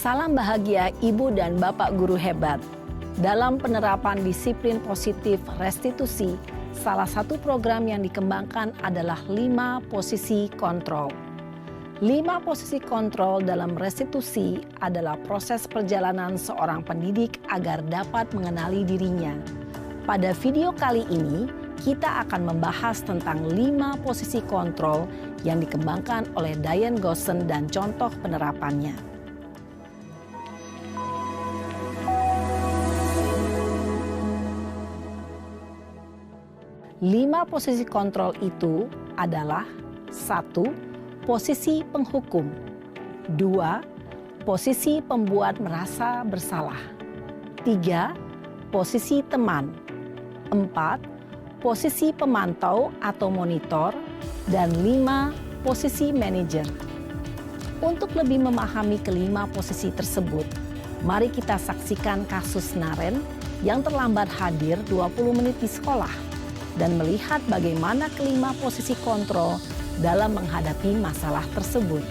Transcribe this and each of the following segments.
Salam bahagia Ibu dan Bapak guru hebat. Dalam penerapan disiplin positif restitusi, salah satu program yang dikembangkan adalah 5 posisi kontrol. 5 posisi kontrol dalam restitusi adalah proses perjalanan seorang pendidik agar dapat mengenali dirinya. Pada video kali ini, kita akan membahas tentang 5 posisi kontrol yang dikembangkan oleh Diane Goossen dan contoh penerapannya. 5 posisi kontrol itu adalah 1. Posisi penghukum. 2. Posisi pembuat merasa bersalah. 3. Posisi teman. 4. Posisi pemantau atau monitor. Dan 5. Posisi manajer. Untuk lebih memahami kelima posisi tersebut, mari kita saksikan kasus Naren yang terlambat hadir 20 menit di sekolah dan melihat bagaimana kelima posisi kontrol dalam menghadapi masalah tersebut.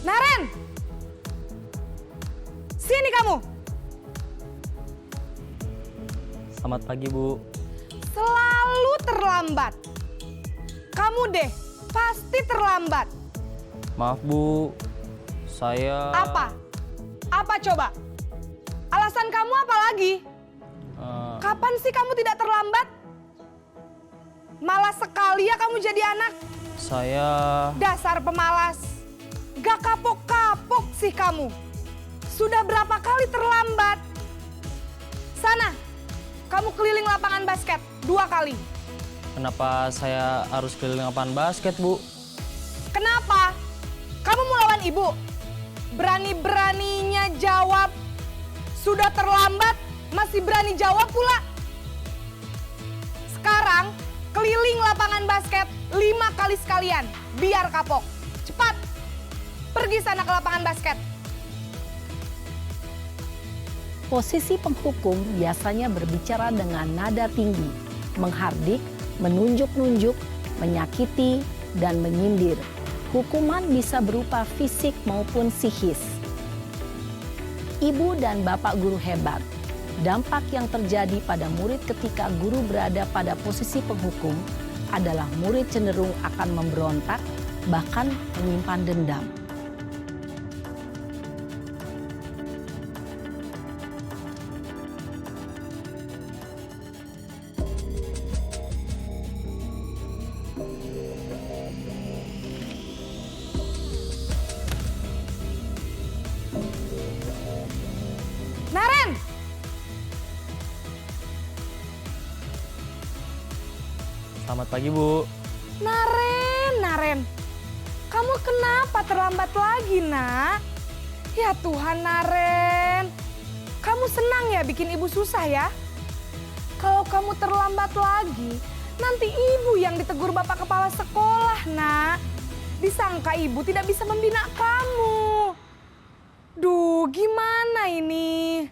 Naren! Sini kamu! Selamat pagi, Bu. Selalu terlambat. Kamu deh, pasti terlambat. Maaf, Bu. Saya... Apa? Apa coba? Alasan kamu apa lagi? Kapan sih kamu tidak terlambat? Malas sekali ya kamu jadi anak. Saya... Dasar pemalas. Gak kapok-kapok sih kamu. Sudah berapa kali terlambat? Sana, kamu keliling lapangan basket 2 kali. Kenapa saya harus keliling lapangan basket, Bu? Kenapa? Kamu mau lawan ibu? Berani-beraninya jawab. Sudah terlambat, masih berani jawab pula. Sekarang, keliling lapangan basket 5 kali sekalian. Biar kapok. Cepat, pergi sana ke lapangan basket. Posisi penghukum biasanya berbicara dengan nada tinggi, menghardik, menunjuk-nunjuk, menyakiti, dan menyindir. Hukuman bisa berupa fisik maupun psikis. Ibu dan Bapak guru hebat, dampak yang terjadi pada murid ketika guru berada pada posisi penghukum adalah murid cenderung akan memberontak, bahkan menyimpan dendam. Naren! Selamat pagi, Bu. Naren. Kamu kenapa terlambat lagi, nak? Ya Tuhan, Naren. Kamu senang ya bikin ibu susah ya? Kalau kamu terlambat lagi, nanti ibu yang ditegur bapak kepala sekolah, nak. Disangka ibu tidak bisa membina kamu. Duh, gimana ini?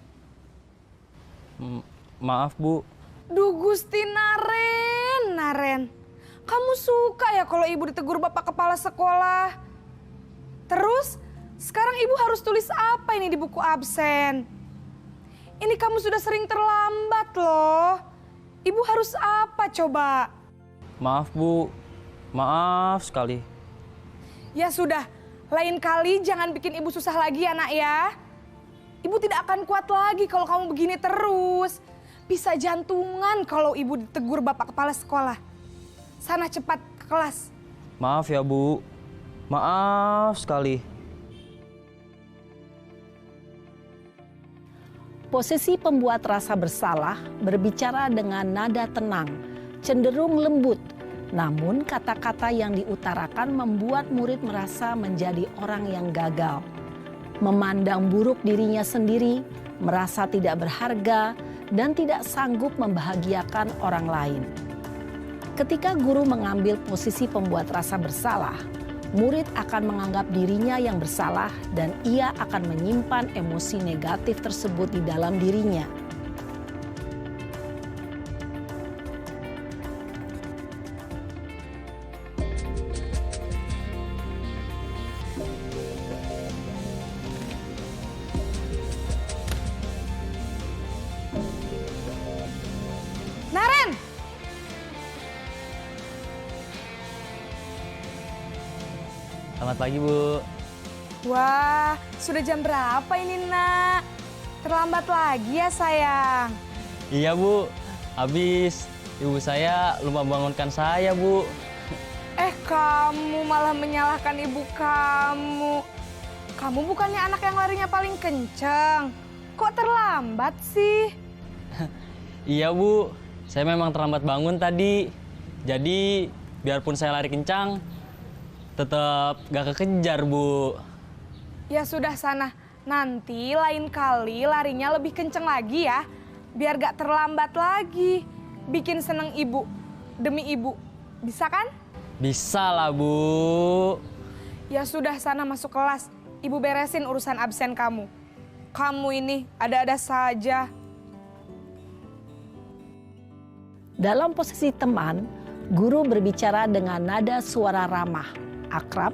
Maaf, Bu. Duh, Gusti Naren. Kamu suka ya kalau ibu ditegur bapak kepala sekolah? Terus, sekarang ibu harus tulis apa ini di buku absen? Ini kamu sudah sering terlambat loh. Ibu harus apa coba? Maaf, Bu. Maaf sekali. Ya sudah, lain kali jangan bikin ibu susah lagi ya, nak ya. Ibu tidak akan kuat lagi kalau kamu begini terus. Bisa jantungan kalau ibu ditegur bapak kepala sekolah. Sana cepat ke kelas. Maaf ya, Bu. Maaf sekali. Posisi pembuat rasa bersalah berbicara dengan nada tenang, cenderung lembut. Namun kata-kata yang diutarakan membuat murid merasa menjadi orang yang gagal. Memandang buruk dirinya sendiri, merasa tidak berharga, dan tidak sanggup membahagiakan orang lain. Ketika guru mengambil posisi pembuat rasa bersalah, murid akan menganggap dirinya yang bersalah dan ia akan menyimpan emosi negatif tersebut di dalam dirinya. Naren! Selamat pagi, Bu. Wah, sudah jam berapa ini, Nak? Terlambat lagi ya, sayang. Iya, Bu. Habis ibu saya lupa bangunkan saya, Bu. Kamu malah menyalahkan ibu kamu. Kamu bukannya anak yang larinya paling kenceng. Kok terlambat sih? Iya, Bu. Saya memang terlambat bangun tadi. Jadi, biarpun saya lari kencang, tetap gak kekejar, Bu. Ya sudah sana, nanti lain kali larinya lebih kenceng lagi ya. Biar gak terlambat lagi. Bikin seneng ibu, demi ibu. Bisa kan? Bisa lah, Bu. Ya sudah sana masuk kelas. Ibu beresin urusan absen kamu. Kamu ini ada-ada saja. Dalam posisi teman, guru berbicara dengan nada suara ramah, akrab,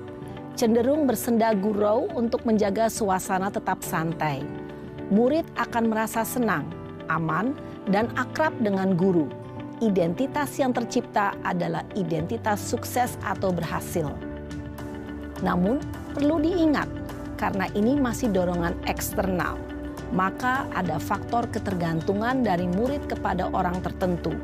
cenderung bersenda gurau untuk menjaga suasana tetap santai. Murid akan merasa senang, aman, dan akrab dengan guru. Identitas yang tercipta adalah identitas sukses atau berhasil. Namun, perlu diingat, karena ini masih dorongan eksternal, maka ada faktor ketergantungan dari murid kepada orang tertentu.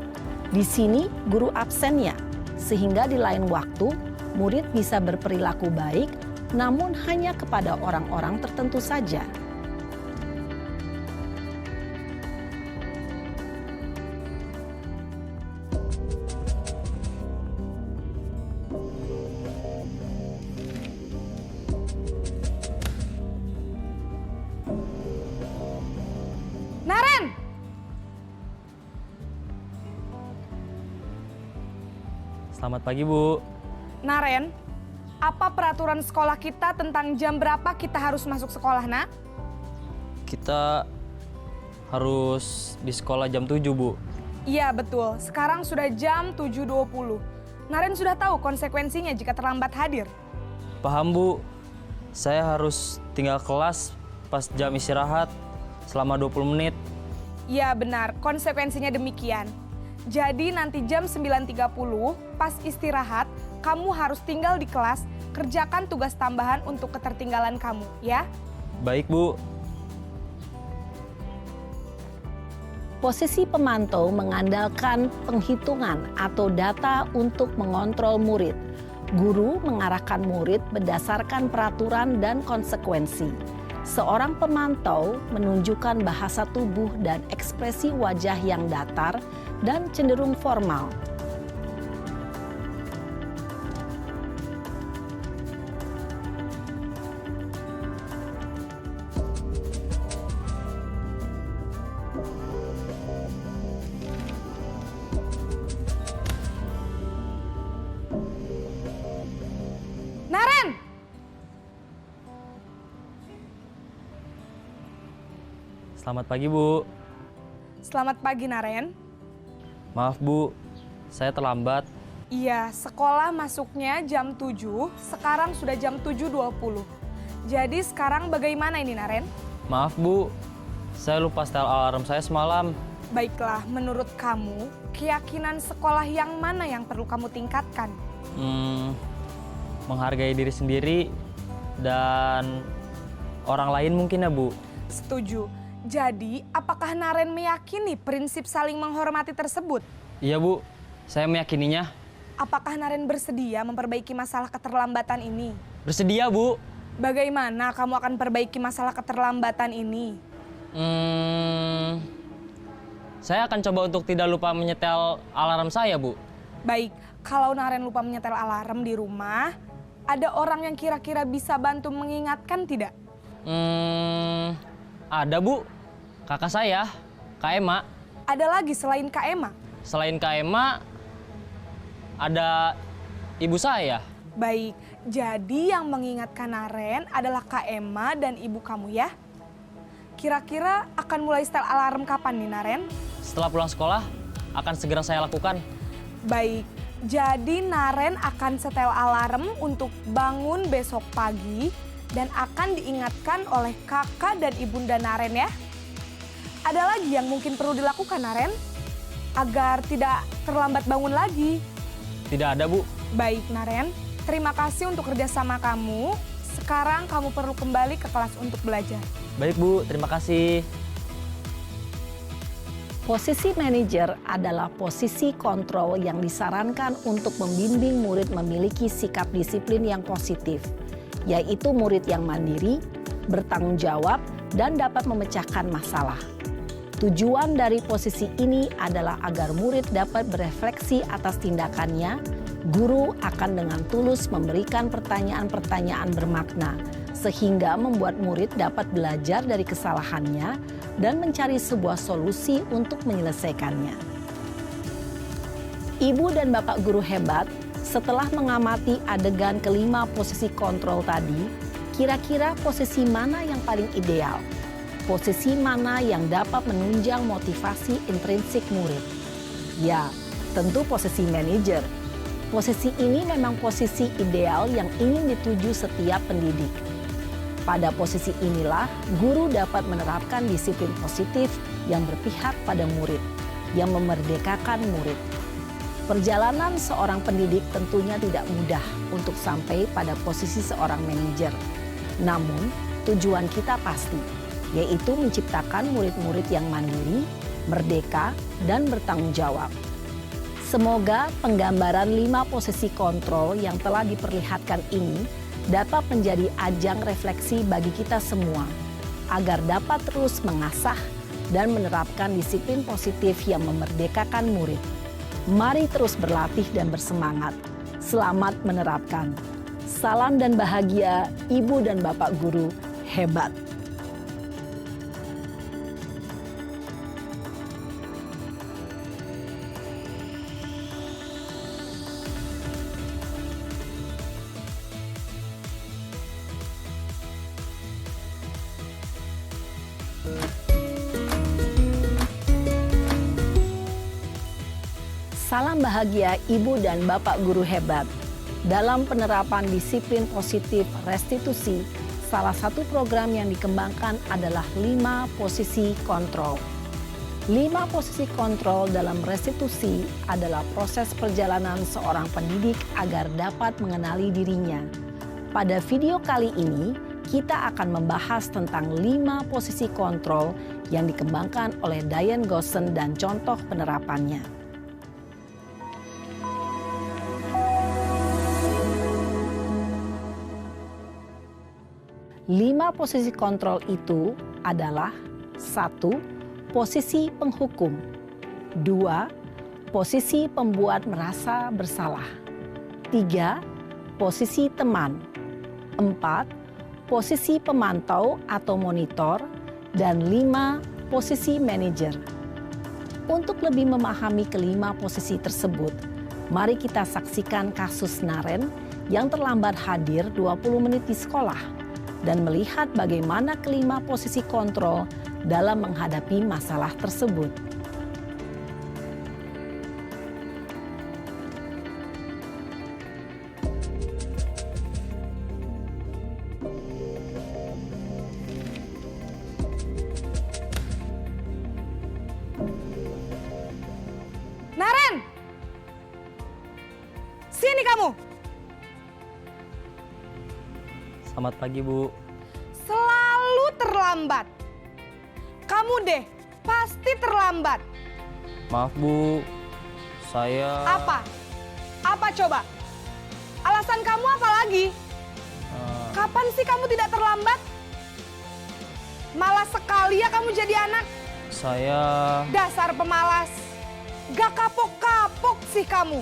Di sini guru absennya, sehingga di lain waktu murid bisa berperilaku baik, namun hanya kepada orang-orang tertentu saja. Naren! Selamat pagi, Bu. Naren, apa peraturan sekolah kita tentang jam berapa kita harus masuk sekolah, Nak? Kita harus di sekolah jam 7, Bu. Iya betul, sekarang sudah jam 7.20. Naren sudah tahu konsekuensinya jika terlambat hadir. Paham, Bu. Saya harus tinggal kelas pas jam istirahat selama 20 menit. Iya benar, konsekuensinya demikian. Jadi nanti jam 9.30 pas istirahat, kamu harus tinggal di kelas, kerjakan tugas tambahan untuk ketertinggalan kamu, ya? Baik, Bu. Posisi pemantau mengandalkan penghitungan atau data untuk mengontrol murid. Guru mengarahkan murid berdasarkan peraturan dan konsekuensi. Seorang pemantau menunjukkan bahasa tubuh dan ekspresi wajah yang datar dan cenderung formal. Naren! Selamat pagi, Bu. Selamat pagi, Naren. Maaf, Bu. Saya terlambat. Iya, sekolah masuknya jam 7, sekarang sudah jam 7.20. Jadi sekarang bagaimana ini, Naren? Maaf, Bu. Saya lupa setel alarm saya semalam. Baiklah, menurut kamu, keyakinan sekolah yang mana yang perlu kamu tingkatkan? Menghargai diri sendiri dan orang lain mungkin ya, Bu. Setuju. Jadi, apakah Naren meyakini prinsip saling menghormati tersebut? Iya, Bu. Saya meyakininya. Apakah Naren bersedia memperbaiki masalah keterlambatan ini? Bersedia, Bu. Bagaimana kamu akan perbaiki masalah keterlambatan ini? Saya akan coba untuk tidak lupa menyetel alarm saya, Bu. Baik, kalau Naren lupa menyetel alarm di rumah, ada orang yang kira-kira bisa bantu mengingatkan tidak? Ada, Bu. Kakak saya, Kak Ema. Ada lagi selain Kak Ema? Selain Kak Ema, ada ibu saya. Baik, jadi yang mengingatkan Naren adalah Kak Emma dan ibu kamu ya? Kira-kira akan mulai setel alarm kapan nih Naren? Setelah pulang sekolah, akan segera saya lakukan. Baik, jadi Naren akan setel alarm untuk bangun besok pagi dan akan diingatkan oleh kakak dan ibunda Naren ya. Ada lagi yang mungkin perlu dilakukan Naren agar tidak terlambat bangun lagi? Tidak ada, Bu. Baik Naren, terima kasih untuk kerjasama kamu. Sekarang kamu perlu kembali ke kelas untuk belajar. Baik, Bu. Terima kasih. Posisi manajer adalah posisi kontrol yang disarankan untuk membimbing murid memiliki sikap disiplin yang positif, yaitu murid yang mandiri, bertanggung jawab, dan dapat memecahkan masalah. Tujuan dari posisi ini adalah agar murid dapat berefleksi atas tindakannya. Guru akan dengan tulus memberikan pertanyaan-pertanyaan bermakna, sehingga membuat murid dapat belajar dari kesalahannya dan mencari sebuah solusi untuk menyelesaikannya. Ibu dan Bapak guru hebat, setelah mengamati adegan kelima posisi kontrol tadi, kira-kira posisi mana yang paling ideal? Posisi mana yang dapat menunjang motivasi intrinsik murid? Ya, tentu posisi manajer. Posisi ini memang posisi ideal yang ingin dituju setiap pendidik. Pada posisi inilah, guru dapat menerapkan disiplin positif yang berpihak pada murid, yang memerdekakan murid. Perjalanan seorang pendidik tentunya tidak mudah untuk sampai pada posisi seorang manajer. Namun, tujuan kita pasti, yaitu menciptakan murid-murid yang mandiri, merdeka, dan bertanggung jawab. Semoga penggambaran 5 posisi kontrol yang telah diperlihatkan ini dapat menjadi ajang refleksi bagi kita semua, agar dapat terus mengasah dan menerapkan disiplin positif yang memerdekakan murid. Mari terus berlatih dan bersemangat. Selamat menerapkan. Salam dan bahagia, Ibu dan Bapak guru hebat. Salam bahagia Ibu dan Bapak guru hebat. Dalam penerapan disiplin positif restitusi, salah satu program yang dikembangkan adalah 5 posisi kontrol. 5 posisi kontrol dalam restitusi adalah proses perjalanan seorang pendidik agar dapat mengenali dirinya. Pada video kali ini, kita akan membahas tentang 5 posisi kontrol yang dikembangkan oleh Diane Gosson dan contoh penerapannya. 5 posisi kontrol itu adalah 1. Posisi penghukum. 2. Posisi pembuat merasa bersalah. 3. Posisi teman. 4. Posisi pemantau atau monitor. Dan 5. Posisi manajer. Untuk lebih memahami kelima posisi tersebut, mari kita saksikan kasus Naren yang terlambat hadir 20 menit di sekolah dan melihat bagaimana kelima posisi kontrol dalam menghadapi masalah tersebut. Naren! Sini kamu! Selamat pagi, Bu. Selalu terlambat. Kamu deh, pasti terlambat. Maaf, Bu. Saya... Apa? Apa coba? Alasan kamu apa lagi? Kapan sih kamu tidak terlambat? Malas sekali ya kamu jadi anak. Saya... Dasar pemalas. Gak kapok-kapok sih kamu.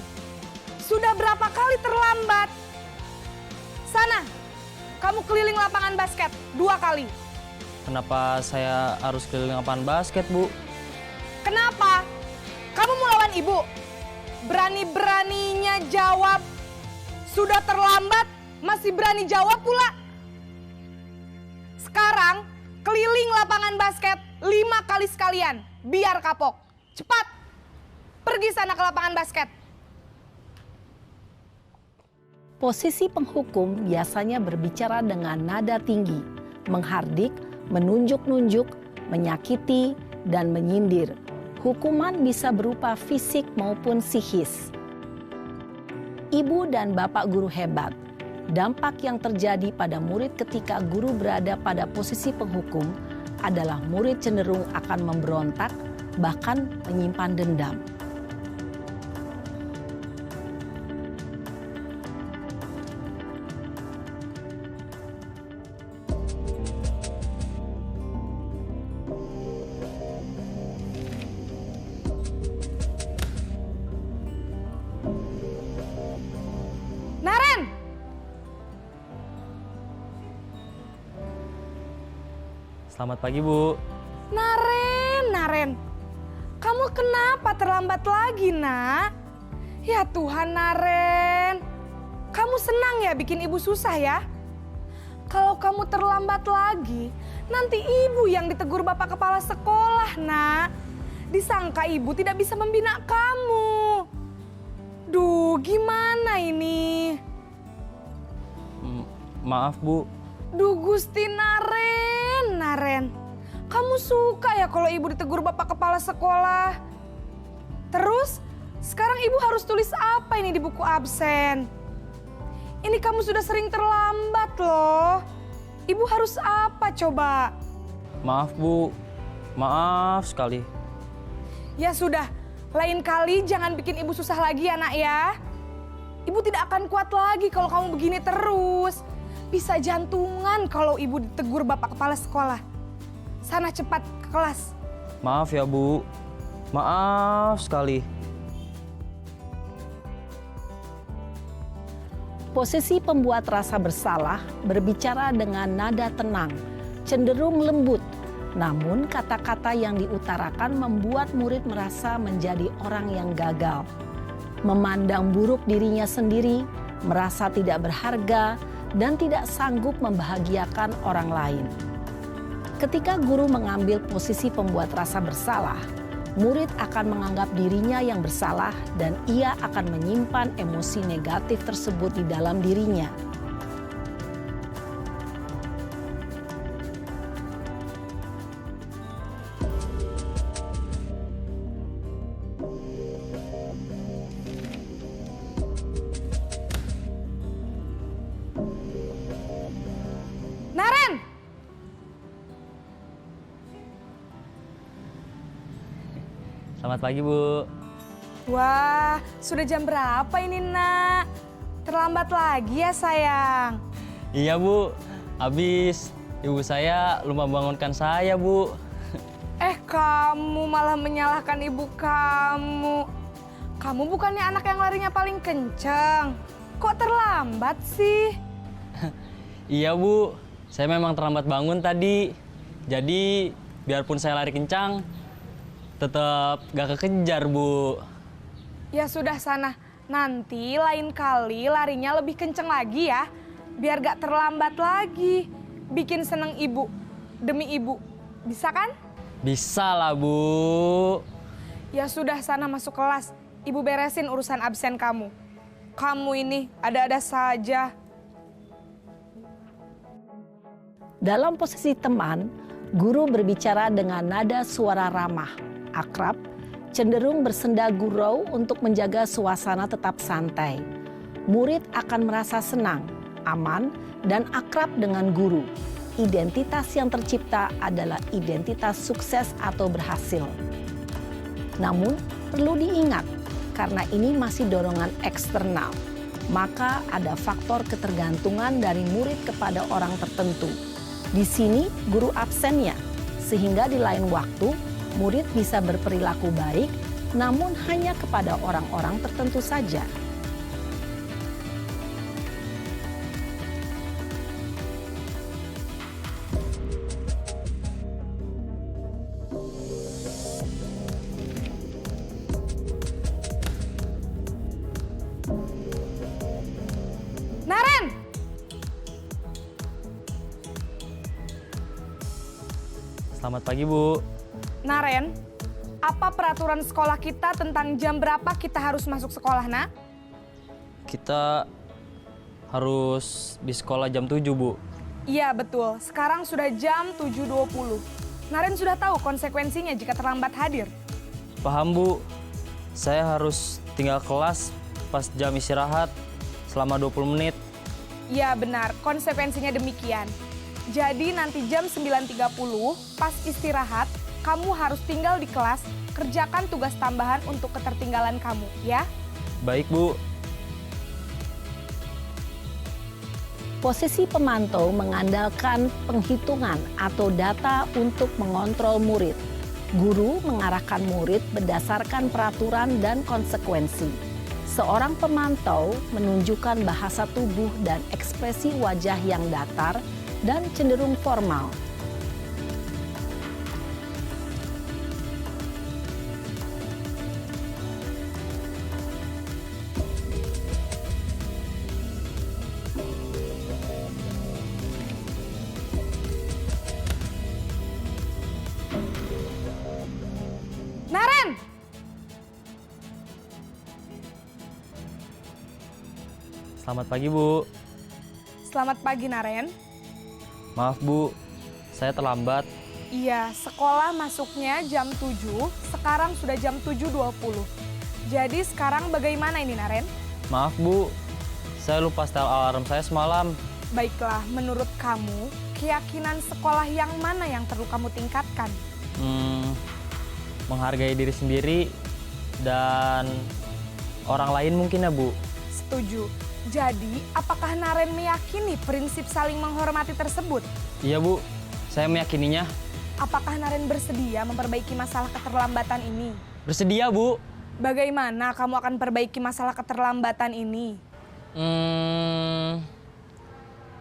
Sudah berapa kali terlambat? Sana, kamu keliling lapangan basket 2 kali. Kenapa saya harus keliling lapangan basket, Bu? Kenapa? Kamu mau lawan ibu? Berani-beraninya jawab. Sudah terlambat, masih berani jawab pula. Sekarang keliling lapangan basket 5 kali sekalian, biar kapok. Cepat, pergi sana ke lapangan basket. Posisi penghukum biasanya berbicara dengan nada tinggi, menghardik, menunjuk-nunjuk, menyakiti, dan menyindir. Hukuman bisa berupa fisik maupun psikis. Ibu dan bapak guru hebat. Dampak yang terjadi pada murid ketika guru berada pada posisi penghukum adalah murid cenderung akan memberontak, bahkan menyimpan dendam. Naren! Selamat pagi, Bu. Naren. Kamu kenapa terlambat lagi, nak? Ya Tuhan, Naren. Kamu senang ya bikin ibu susah ya? Kalau kamu terlambat lagi, nanti ibu yang ditegur bapak kepala sekolah, nak. Disangka ibu tidak bisa membina kamu. Duh, gimana ini? Maaf, Bu. Duh, Gusti Naren. Kamu suka ya kalau ibu ditegur bapak kepala sekolah? Terus, sekarang ibu harus tulis apa ini di buku absen? Ini kamu sudah sering terlambat loh. Ibu harus apa coba? Maaf, Bu. Maaf sekali. Ya sudah, lain kali jangan bikin ibu susah lagi ya, nak ya. Ibu tidak akan kuat lagi kalau kamu begini terus. Bisa jantungan kalau ibu ditegur bapak kepala sekolah. Sana cepat ke kelas. Maaf ya, Bu. Maaf sekali. Posisi pembuat rasa bersalah berbicara dengan nada tenang, cenderung lembut. Namun kata-kata yang diutarakan membuat murid merasa menjadi orang yang gagal. Memandang buruk dirinya sendiri, merasa tidak berharga, dan tidak sanggup membahagiakan orang lain. Ketika guru mengambil posisi pembuat rasa bersalah, murid akan menganggap dirinya yang bersalah dan ia akan menyimpan emosi negatif tersebut di dalam dirinya. Naren! Selamat pagi, Bu. Wah, sudah jam berapa ini, nak? Terlambat lagi ya, sayang. Iya, Bu. Habis ibu saya lupa bangunkan saya, Bu. Kamu malah menyalahkan ibu kamu. Kamu bukannya anak yang larinya paling kencang. Kok terlambat sih? Iya, Bu. Saya memang terlambat bangun tadi. Jadi, biarpun saya lari kencang, tetap gak kekejar, Bu. Ya sudah sana, nanti lain kali larinya lebih kenceng lagi ya. Biar gak terlambat lagi. Bikin seneng ibu, demi ibu. Bisa kan? Bisa lah, Bu. Ya sudah sana masuk kelas. Ibu beresin urusan absen kamu. Kamu ini ada-ada saja. Dalam posisi teman, guru berbicara dengan nada suara ramah, akrab, cenderung bersenda gurau untuk menjaga suasana tetap santai. Murid akan merasa senang, aman, dan akrab dengan guru. Identitas yang tercipta adalah identitas sukses atau berhasil. Namun, perlu diingat, karena ini masih dorongan eksternal, maka ada faktor ketergantungan dari murid kepada orang tertentu. Di sini guru absennya, sehingga di lain waktu murid bisa berperilaku baik, namun hanya kepada orang-orang tertentu saja. Selamat pagi, Bu. Naren, apa peraturan sekolah kita tentang jam berapa kita harus masuk sekolah, nak? Kita harus di sekolah jam 7, Bu. Iya, betul. Sekarang sudah jam 7.20. Naren sudah tahu konsekuensinya jika terlambat hadir. Paham, Bu. Saya harus tinggal kelas pas jam istirahat selama 20 menit. Iya, benar. Konsekuensinya demikian. Jadi nanti jam 9.30 pas istirahat, kamu harus tinggal di kelas, kerjakan tugas tambahan untuk ketertinggalan kamu, ya? Baik, Bu. Posisi pemantau mengandalkan penghitungan atau data untuk mengontrol murid. Guru mengarahkan murid berdasarkan peraturan dan konsekuensi. Seorang pemantau menunjukkan bahasa tubuh dan ekspresi wajah yang datar dan cenderung formal. Naren! Selamat pagi, Bu. Selamat pagi, Naren. Maaf, Bu. Saya terlambat. Iya, sekolah masuknya jam 7, sekarang sudah jam 7.20. Jadi sekarang bagaimana ini, Naren? Maaf, Bu. Saya lupa setel alarm saya semalam. Baiklah, menurut kamu, keyakinan sekolah yang mana yang perlu kamu tingkatkan? Menghargai diri sendiri dan orang lain mungkin ya, Bu. Setuju. Jadi, apakah Naren meyakini prinsip saling menghormati tersebut? Iya, Bu. Saya meyakininya. Apakah Naren bersedia memperbaiki masalah keterlambatan ini? Bersedia, Bu. Bagaimana kamu akan perbaiki masalah keterlambatan ini?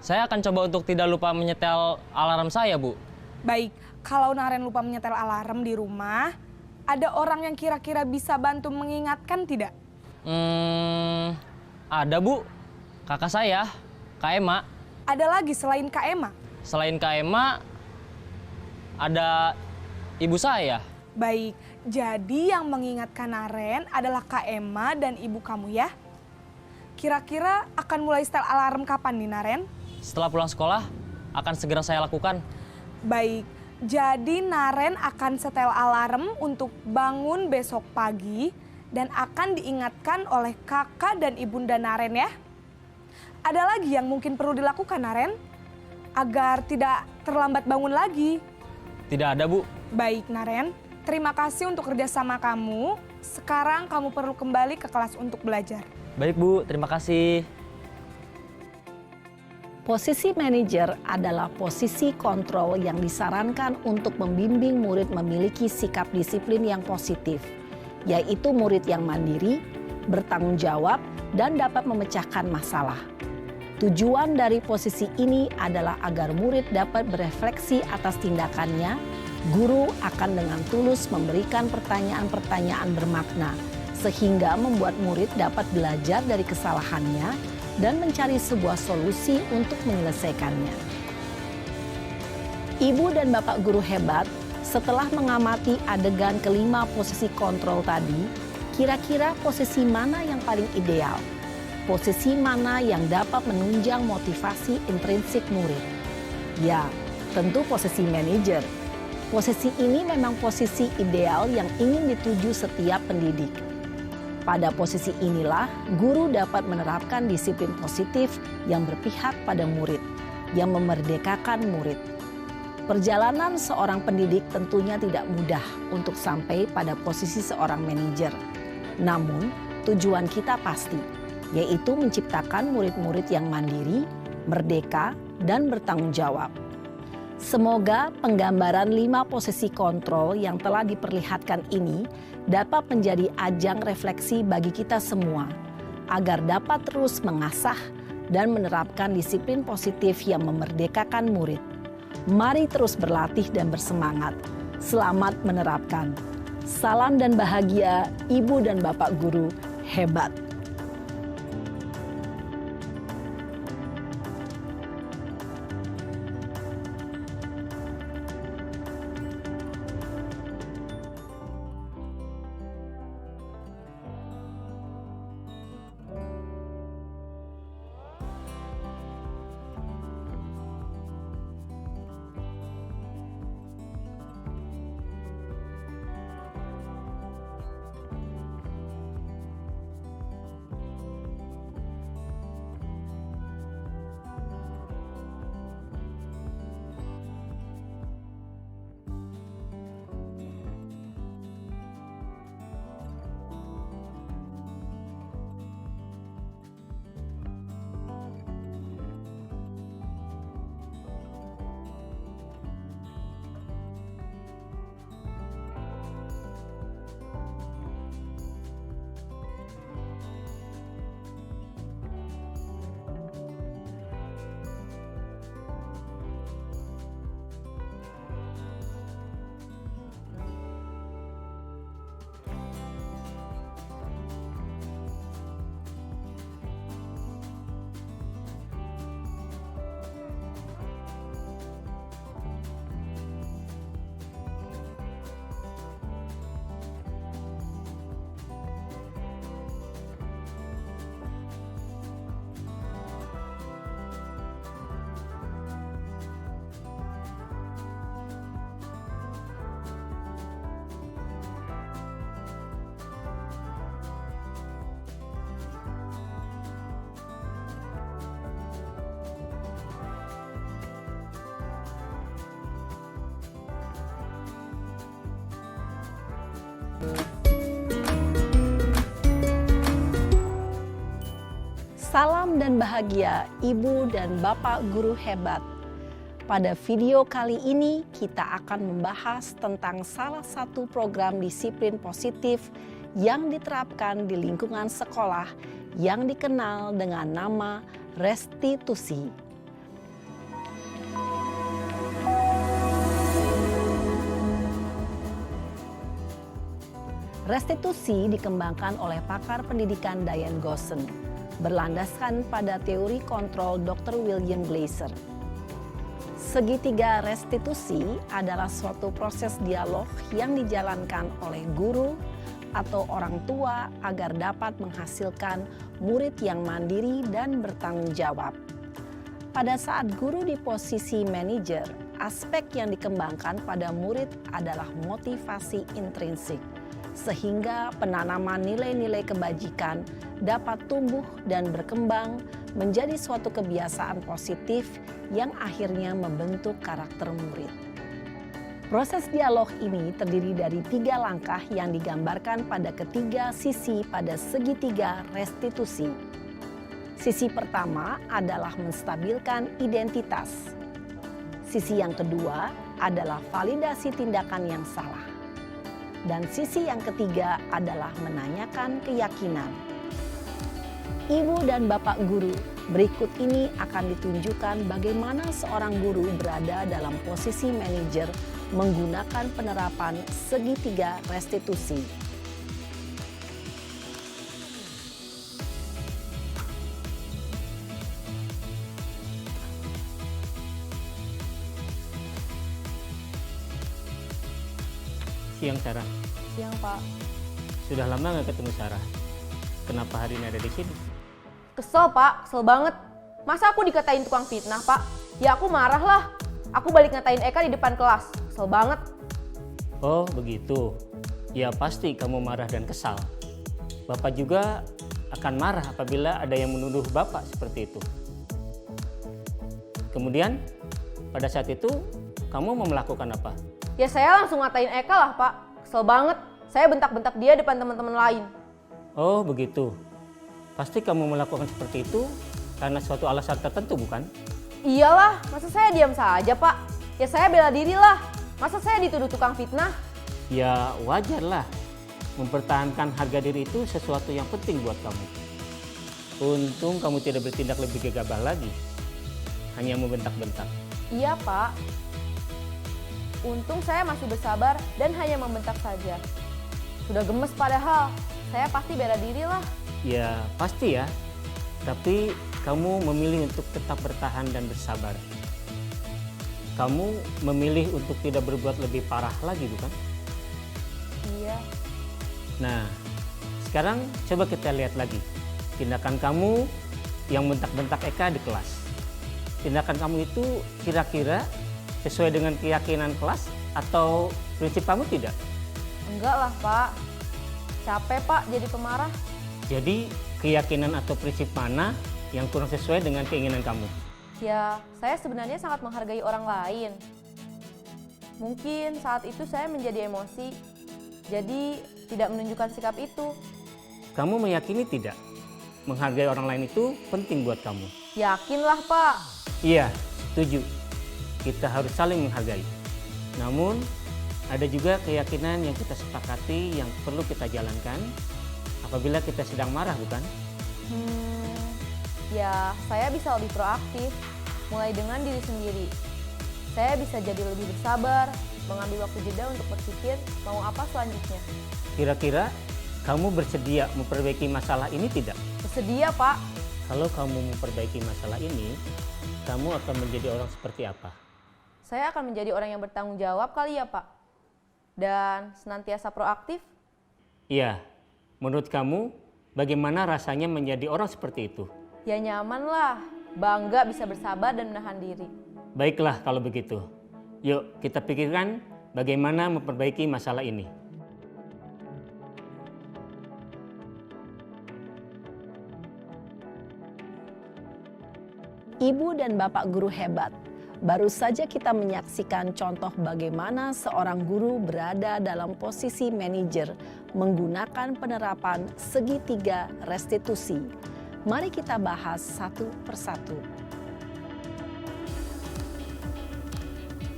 Saya akan coba untuk tidak lupa menyetel alarm saya, Bu. Baik, kalau Naren lupa menyetel alarm di rumah, ada orang yang kira-kira bisa bantu mengingatkan tidak? Ada, Bu. Kakak saya, Kak Ema. Ada lagi selain Kak Ema? Selain Kak Ema, ada ibu saya. Baik, jadi yang mengingatkan Naren adalah Kak Ema dan ibu kamu ya? Kira-kira akan mulai setel alarm kapan nih, Naren? Setelah pulang sekolah, akan segera saya lakukan. Baik, jadi Naren akan setel alarm untuk bangun besok pagi dan akan diingatkan oleh kakak dan ibunda Naren ya. Ada lagi yang mungkin perlu dilakukan, Naren, agar tidak terlambat bangun lagi. Tidak ada, Bu. Baik, Naren. Terima kasih untuk kerjasama kamu. Sekarang kamu perlu kembali ke kelas untuk belajar. Baik, Bu. Terima kasih. Posisi manajer adalah posisi kontrol yang disarankan untuk membimbing murid memiliki sikap disiplin yang positif, yaitu murid yang mandiri, bertanggung jawab, dan dapat memecahkan masalah. Tujuan dari posisi ini adalah agar murid dapat berefleksi atas tindakannya. Guru akan dengan tulus memberikan pertanyaan-pertanyaan bermakna, sehingga membuat murid dapat belajar dari kesalahannya dan mencari sebuah solusi untuk menyelesaikannya. Ibu dan bapak guru hebat, setelah mengamati adegan kelima posisi kontrol tadi, kira-kira posisi mana yang paling ideal? Posisi mana yang dapat menunjang motivasi intrinsik murid? Ya, tentu posisi manajer. Posisi ini memang posisi ideal yang ingin dituju setiap pendidik. Pada posisi inilah, guru dapat menerapkan disiplin positif yang berpihak pada murid, yang memerdekakan murid. Perjalanan seorang pendidik tentunya tidak mudah untuk sampai pada posisi seorang manajer. Namun, tujuan kita pasti, yaitu menciptakan murid-murid yang mandiri, merdeka, dan bertanggung jawab. Semoga penggambaran 5 posisi kontrol yang telah diperlihatkan ini dapat menjadi ajang refleksi bagi kita semua, agar dapat terus mengasah dan menerapkan disiplin positif yang memerdekakan murid. Mari terus berlatih dan bersemangat. Selamat menerapkan. Salam dan bahagia, Ibu dan Bapak Guru hebat. Salam dan bahagia Ibu dan Bapak guru hebat. Pada video kali ini kita akan membahas tentang salah satu program disiplin positif yang diterapkan di lingkungan sekolah yang dikenal dengan nama restitusi. Restitusi dikembangkan oleh pakar pendidikan Diane Gosson, berlandaskan pada teori kontrol Dr. William Glasser. Segitiga restitusi adalah suatu proses dialog yang dijalankan oleh guru atau orang tua agar dapat menghasilkan murid yang mandiri dan bertanggung jawab. Pada saat guru di posisi manajer, aspek yang dikembangkan pada murid adalah motivasi intrinsik, sehingga penanaman nilai-nilai kebajikan dapat tumbuh dan berkembang menjadi suatu kebiasaan positif yang akhirnya membentuk karakter murid. Proses dialog ini terdiri dari 3 langkah yang digambarkan pada ketiga sisi pada segitiga restitusi. Sisi pertama adalah menstabilkan identitas. Sisi yang kedua adalah validasi tindakan yang salah. Dan sisi yang ketiga adalah menanyakan keyakinan. Ibu dan Bapak guru, berikut ini akan ditunjukkan bagaimana seorang guru berada dalam posisi manajer menggunakan penerapan segitiga restitusi. Siang Sarah. Siang, Pak. Sudah lama nggak ketemu Sarah. Kenapa hari ini ada di sini? Kesel, Pak. Kesel banget. Masa aku dikatain tukang fitnah, Pak? Ya aku marah lah. Aku balik ngatain Eka di depan kelas. Kesel banget. Oh begitu. Ya pasti kamu marah dan kesal. Bapak juga akan marah apabila ada yang menuduh Bapak seperti itu. Kemudian pada saat itu kamu mau melakukan apa? Ya saya langsung ngatain Eka lah, Pak. Kesel banget. Saya bentak-bentak dia depan teman-teman lain. Oh begitu. Pasti kamu melakukan seperti itu karena suatu alasan tertentu, bukan? Iyalah, masa saya diam saja, Pak? Ya saya bela diri lah. Masa saya dituduh tukang fitnah? Ya wajarlah. Mempertahankan harga diri itu sesuatu yang penting buat kamu. Untung kamu tidak bertindak lebih gegabah lagi. Hanya membentak-bentak. Iya, Pak. Untung saya masih bersabar dan hanya membentak saja. Sudah gemes padahal. Saya pasti bela diri lah. Ya pasti ya. Tapi kamu memilih untuk tetap bertahan dan bersabar. Kamu memilih untuk tidak berbuat lebih parah lagi, bukan? Iya. Nah, sekarang coba kita lihat lagi. Tindakan kamu yang bentak-bentak Eka di kelas. Tindakan kamu itu kira-kira sesuai dengan keyakinan kelas atau prinsip kamu tidak? Enggak lah, Pak. Capek, Pak, jadi pemarah. Jadi keyakinan atau prinsip mana yang kurang sesuai dengan keinginan kamu? Ya, saya sebenarnya sangat menghargai orang lain. Mungkin saat itu saya menjadi emosi, jadi tidak menunjukkan sikap itu. Kamu meyakini tidak? Menghargai orang lain itu penting buat kamu. Yakinlah, Pak. Iya, setuju. Kita harus saling menghargai. Namun, ada juga keyakinan yang kita sepakati yang perlu kita jalankan apabila kita sedang marah, bukan? Ya, saya bisa lebih proaktif, mulai dengan diri sendiri. Saya bisa jadi lebih bersabar, mengambil waktu jeda untuk berpikir mau apa selanjutnya. Kira-kira kamu bersedia memperbaiki masalah ini tidak? Bersedia, Pak. Kalau kamu memperbaiki masalah ini, kamu akan menjadi orang seperti apa? Saya akan menjadi orang yang bertanggung jawab kali ya, Pak. Dan senantiasa proaktif. Iya, menurut kamu bagaimana rasanya menjadi orang seperti itu? Ya nyaman lah, bangga bisa bersabar dan menahan diri. Baiklah kalau begitu. Yuk kita pikirkan bagaimana memperbaiki masalah ini. Ibu dan Bapak guru hebat, Baru saja kita menyaksikan contoh bagaimana seorang guru berada dalam posisi manajer menggunakan penerapan segitiga restitusi. Mari kita bahas satu persatu.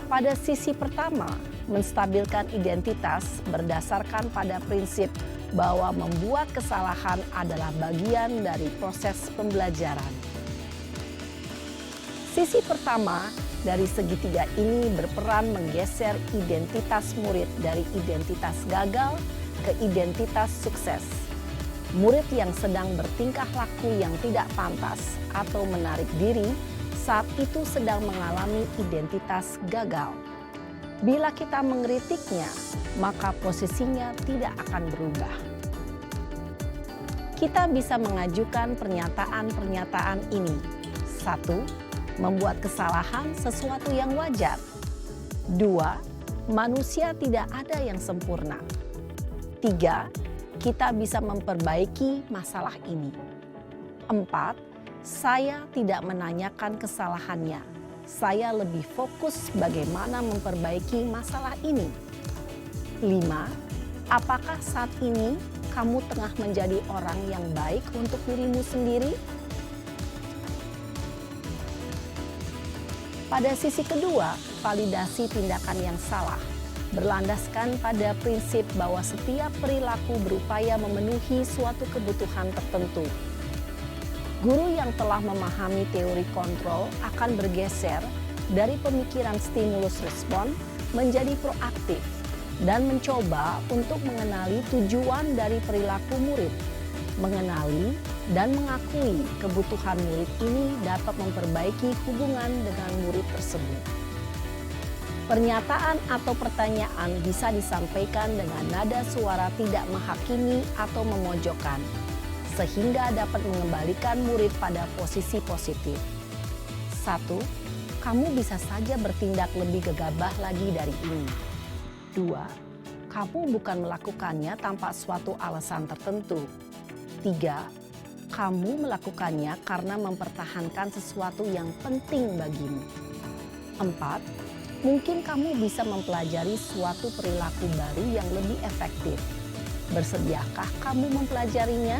Pada sisi pertama, menstabilkan identitas berdasarkan pada prinsip bahwa membuat kesalahan adalah bagian dari proses pembelajaran. Sisi pertama dari segitiga ini berperan menggeser identitas murid dari identitas gagal ke identitas sukses. Murid yang sedang bertingkah laku yang tidak pantas atau menarik diri saat itu sedang mengalami identitas gagal. Bila kita mengkritiknya, maka posisinya tidak akan berubah. Kita bisa mengajukan pernyataan-pernyataan ini. 1. Membuat kesalahan sesuatu yang wajar. 2. Manusia tidak ada yang sempurna. 3. Kita bisa memperbaiki masalah ini. 4. Saya tidak menanyakan kesalahannya. Saya lebih fokus bagaimana memperbaiki masalah ini. 5. Apakah saat ini kamu tengah menjadi orang yang baik untuk dirimu sendiri? Pada sisi kedua, validasi tindakan yang salah berlandaskan pada prinsip bahwa setiap perilaku berupaya memenuhi suatu kebutuhan tertentu. Guru yang telah memahami teori kontrol akan bergeser dari pemikiran stimulus respon menjadi proaktif dan mencoba untuk mengenali tujuan dari perilaku murid. Mengenali dan mengakui kebutuhan murid ini dapat memperbaiki hubungan dengan murid tersebut. Pernyataan atau pertanyaan bisa disampaikan dengan nada suara tidak menghakimi atau memojokkan, sehingga dapat mengembalikan murid pada posisi positif. 1. Kamu bisa saja bertindak lebih gegabah lagi dari ini. 2. Kamu bukan melakukannya tanpa suatu alasan tertentu. 3. Kamu melakukannya karena mempertahankan sesuatu yang penting bagimu. 4. Mungkin kamu bisa mempelajari suatu perilaku baru yang lebih efektif. Bersediakah kamu mempelajarinya?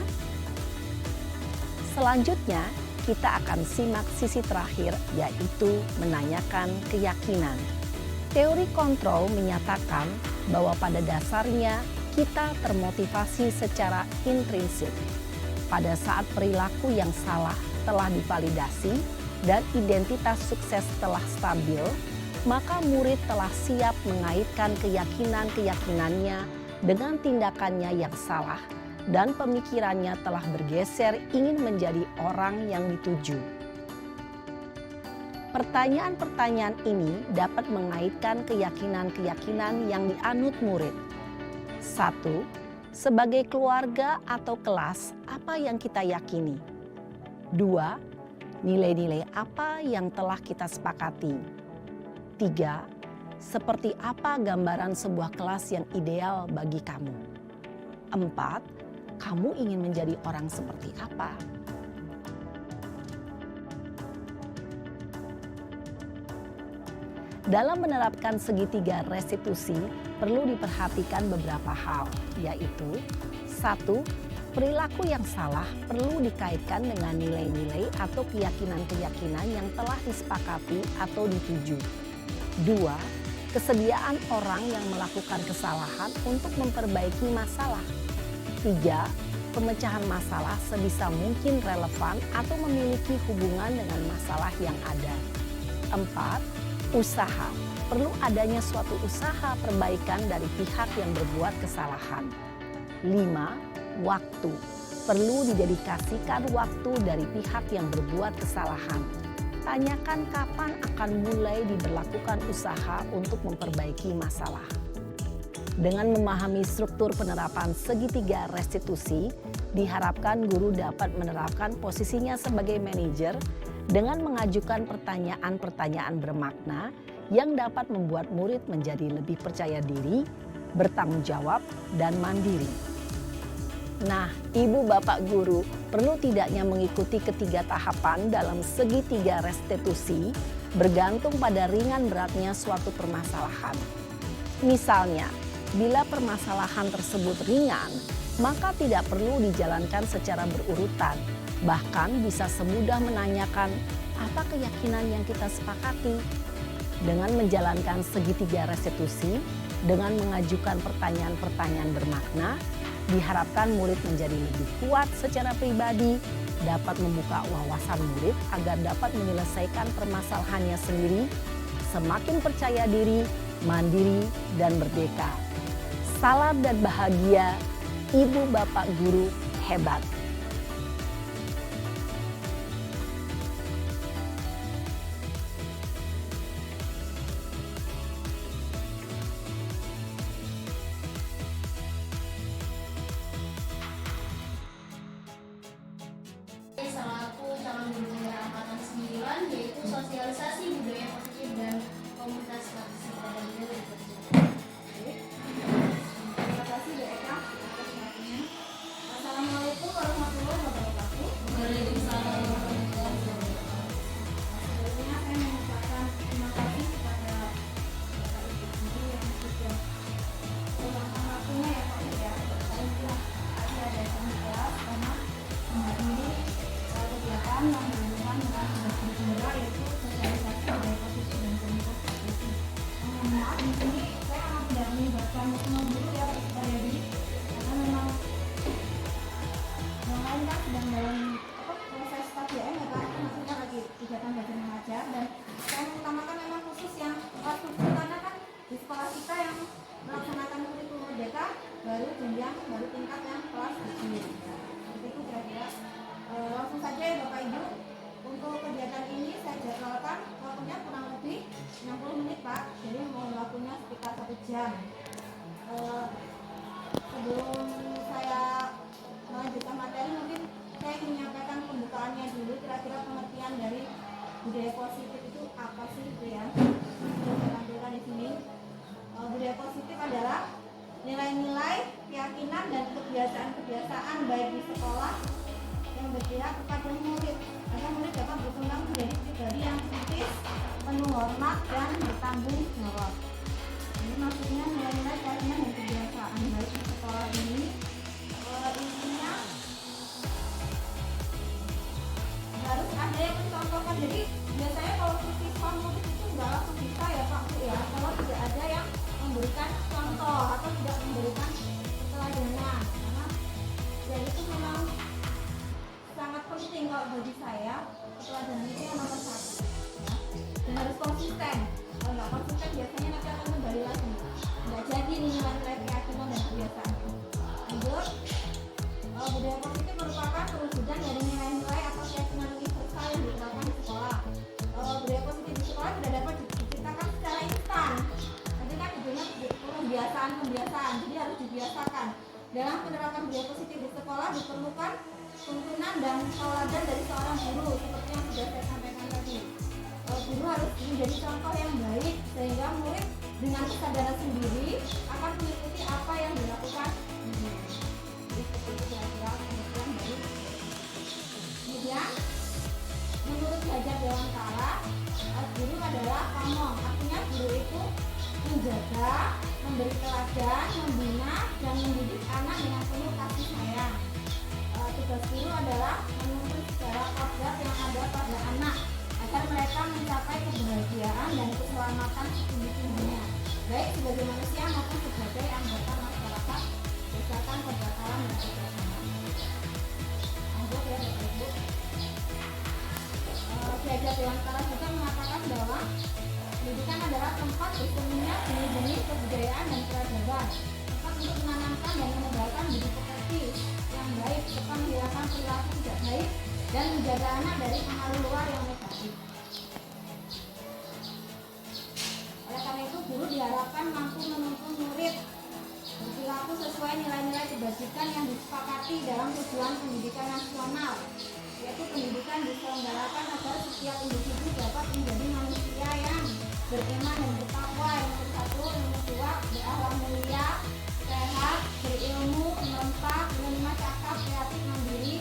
Selanjutnya, kita akan simak sisi terakhir, yaitu menanyakan keyakinan. Teori kontrol menyatakan bahwa pada dasarnya kita termotivasi secara intrinsik. Pada saat perilaku yang salah telah divalidasi dan identitas sukses telah stabil, maka murid telah siap mengaitkan keyakinan-keyakinannya dengan tindakannya yang salah dan pemikirannya telah bergeser ingin menjadi orang yang dituju. Pertanyaan-pertanyaan ini dapat mengaitkan keyakinan-keyakinan yang dianut murid. 1. Sebagai keluarga atau kelas, apa yang kita yakini? 2. Nilai-nilai apa yang telah kita sepakati? 3. Seperti apa gambaran sebuah kelas yang ideal bagi kamu? 4. Kamu ingin menjadi orang seperti apa? Dalam menerapkan segitiga restitusi, perlu diperhatikan beberapa hal, yaitu 1. Perilaku yang salah perlu dikaitkan dengan nilai-nilai atau keyakinan-keyakinan yang telah disepakati atau dituju. 2. Kesediaan orang yang melakukan kesalahan untuk memperbaiki masalah. 3. Pemecahan masalah sebisa mungkin relevan atau memiliki hubungan dengan masalah yang ada. 4. Usaha. Perlu adanya suatu usaha perbaikan dari pihak yang berbuat kesalahan. 5. Waktu. Perlu didedikasikan waktu dari pihak yang berbuat kesalahan. Tanyakan kapan akan mulai diberlakukan usaha untuk memperbaiki masalah. Dengan memahami struktur penerapan segitiga restitusi, diharapkan guru dapat menerapkan posisinya sebagai manajer dengan mengajukan pertanyaan-pertanyaan bermakna yang dapat membuat murid menjadi lebih percaya diri, bertanggung jawab, dan mandiri. Nah, ibu bapak guru perlu tidaknya mengikuti ketiga tahapan dalam segitiga restitusi bergantung pada ringan beratnya suatu permasalahan. Misalnya, bila permasalahan tersebut ringan, maka tidak perlu dijalankan secara berurutan. Bahkan bisa semudah menanyakan apa keyakinan yang kita sepakati. Dengan menjalankan segitiga restitusi, dengan mengajukan pertanyaan-pertanyaan bermakna, diharapkan murid menjadi lebih kuat secara pribadi, dapat membuka wawasan murid agar dapat menyelesaikan permasalahannya sendiri, semakin percaya diri, mandiri, dan merdeka. Salam dan bahagia, Ibu Bapak Guru hebat. Selaku calon guru daerah angkatan 9, yaitu sosialisasi budaya positif dan komunitas partisipasi pada nilai perjuangan. Terima kasih Bu Eka atas waktunya. Assalamualaikum warahmatullahi wabarakatuh. Waalaikumsalam warahmatullahi wabarakatuh. Sebelumnya saya mengucapkan terima kasih kepada Bapak Ibu Guru yang sudah meluangkan waktunya ya Pak ya. Saya ada di kelas karena menghadiri kegiatan yang berhubungan dengan tugas guru yaitu sosialisasi budaya positif dan komunitas partisipasi. Mohon maaf di sini saya akan tidak melibatkan semua guru ya Pak Yadi, karena memang yang lain kan sedang dalam proses KBM ya Pak, maksudnya lagi kegiatan belajar mengajar, dan saya mengutamakan memang khusus yang kelas khusus karena kan di sekolah kita yang melaksanakan kurikulum merdeka baru jenjang baru tingkat yang kelas 7. Seperti itu kira-kira. Langsung saja ya Bapak Ibu, untuk kegiatan ini saya jadwalkan waktunya kurang lebih 60 menit Pak, jadi mohon waktunya sekitar 1 jam. Sebelum saya melanjutkan materi, mungkin saya ingin menyampaikan pembukaannya dulu, kira-kira pengertian dari budaya positif itu apa sih itu ya. Saya tampilkan di sini. Budaya positif adalah nilai-nilai, keyakinan dan kebiasaan-kebiasaan baik di sekolah yang berpihak kepada murid agar murid dapat berkembang menjadi pribadi yang kritis, penuh hormat dan bertanggung jawab. Ini maksudnya nilai-nilai, keyakinan dan kebiasaan baik di sekolah ini intinya harus ada yang mencontohkan. Jadi biasanya kalau siswa murid itu nggak langsung bisa ya Pak ya, kalau tidak ada yang memberikan contoh atau tidak memberikan keteladanan, karena ya itu memang sangat penting kalau bagi saya. Keteladanan itu yang nomor 1 ya. Dan harus konsisten. Kalau nggak konsisten biasanya nanti akan kembali lagi, nggak jadi nilai-nilai keyakinan dan kebiasaan. Lanjut, budaya positif merupakan perwujudan dari nilai-nilai atau keyakinan universal yang diterapkan di sekolah. Budaya positif di sekolah tidak dapat diciptakan secara instan. Nanti kan judulnya kebiasaan, jadi harus dibiasakan. Dalam penerapan budaya positif di sekolah diperlukan tuntunan dan tauladan dari seorang guru, seperti yang sudah saya sampaikan tadi. Guru harus menjadi contoh yang baik sehingga murid dengan kesadaran sendiri akan mengikuti apa yang dilakukan guru. Seperti itu kira-kira pengertian dari. Kemudian, menurut Hajar Dewantara, guru adalah pamong, artinya guru itu menjaga, memberi teladan, membina, dan mendidik anak dengan penuh kasih sayang. Tugas guru adalah menuntun secara kodrat yang ada pada anak agar mereka mencapai kebahagiaan dan keselamatan setinggi-tingginya, baik sebagai manusia maupun sebagai anggota masyarakat berdasarkan keberagaman dan keberagaman. Lanjut ya Bapak Ibu. Hajar Dewantara juga mengatakan bahwa pendidikan adalah tempat bertemunya benih-benih kebudayaan dan peradaban, tempat untuk menanamkan dan menebarkan budi pekerti yang baik serta menghilangkan perilaku tidak baik dan menjaga anak dari pengaruh luar yang negatif. Oleh karena itu, guru diharapkan mampu menuntun murid berperilaku sesuai nilai-nilai kebajikan yang disepakati dalam tujuan pendidikan nasional, yaitu pendidikan diselenggarakan agar setiap individu dapat menjadi manusia yang beriman dan bertakwa, yang bersatu, yang kedua berakhlak mulia, sehat, berilmu, lengkap, menerima cakap, kreatif, mandiri,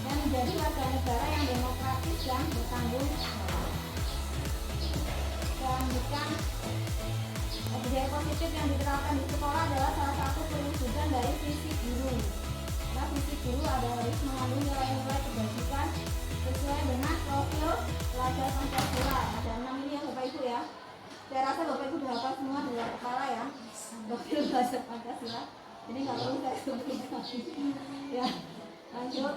dan menjadi warga negara yang demokratis dan bertanggung jawab. lanjutkan. Budaya positif yang diterapkan di sekolah adalah salah satu perwujudan dari visi guru. Karena visi guru adalah harus mengandung nilai-nilai kebajikan sesuai dengan profil pelajar Pancasila. Ada 6 ini ya Bapak Ibu ya. Saya rasa Bapak Ibu sudah hafal semua di luar kepala ya. Profil pelajar Pancasila. Jadi nggak perlu saya sebutin lagi. Ya, lanjut.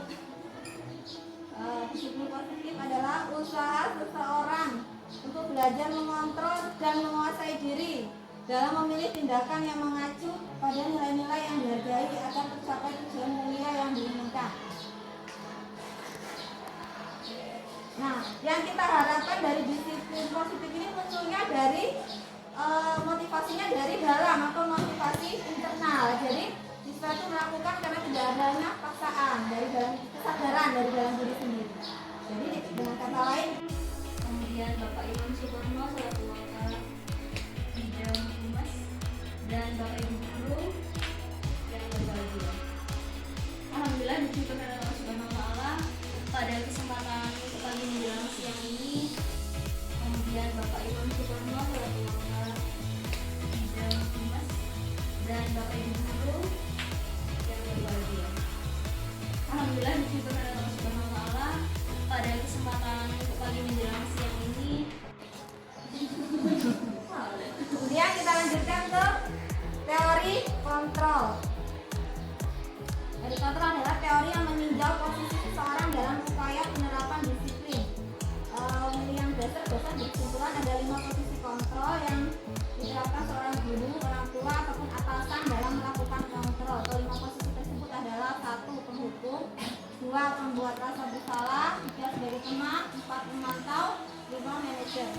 Disiplin positif adalah usaha seseorang untuk belajar mengontrol dan menguasai diri dalam memilih tindakan yang mengacu pada nilai-nilai yang dihargai agar tercapai tujuan mulia yang diinginkan. Nah, yang kita harapkan dari disiplin positif ini munculnya dari motivasinya dari dalam atau motivasi internal. Jadi siswa itu melakukan karena tidak adanya paksaan dari dalam kesadaran dari dalam diri sendiri. Jadi dengan kata lain, kemudian Bapak Iwan Suparno selaku wakil bidang humas dan Bapak Ibu guru yang berbahagia. Alhamdulillah dipuji kepada Allah Subhanahu wa taala pada kesempatan pagi menjelang siang ini. Kemudian Bapak Iwan Suparno selaku wakil bidang humas dan Bapak Ibu guru yang berbahagia. Alhamdulillah dipuji kepada Allah Subhanahu wa taala pada kesempatan pagi menjelang siang ini. Kemudian kita lanjutkan ke teori kontrol. Teori kontrol adalah teori yang meninjau posisi seseorang dalam upaya penerapan disiplin. Yang dasar berkesimpulan ada 5 posisi kontrol yang diterapkan seorang guru, orang tua ataupun atasan dalam melakukan kontrol. Kelima posisi tersebut adalah 1. Penghukum, 2. Pembuat rasa bersalah, 3. Sebagai teman, 4. Memantau, 5. Manajer.